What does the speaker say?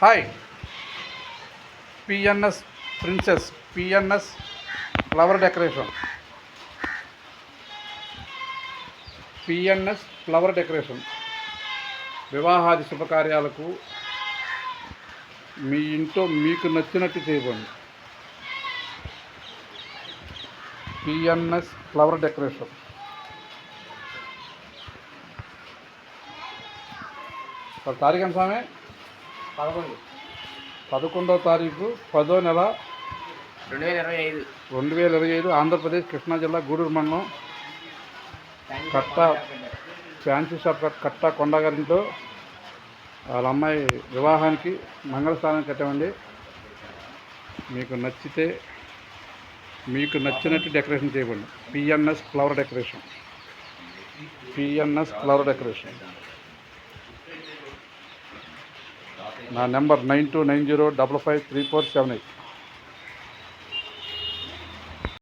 Hi PNS princess PNS flower decoration PNS flower decoration వివాహాది శుభకార్యాలకు మీ ఇంట్లో మీకు నచ్చినట్టు చేయబడి పిఎన్ఎస్ ఫ్లవర్ డెకరేషన్ తారీఖు ఎంత స్వామి 11వ తారీఖు 10వ నెల 2025 ఆంధ్రప్రదేశ్ కృష్ణా జిల్లా గూడూరు మండలం కట్ట ఫ్యాన్సీ షాప్ కట్ట కొండగారింట్లో వాళ్ళ అమ్మాయి వివాహానికి మంగళస్థానం కట్టామండి. మీకు నచ్చితే మీకు నచ్చినట్టు డెకరేషన్ చేయబడి పిఎన్ఎస్ ఫ్లవర్ డెకరేషన్ నా నెంబర్ 9290553478.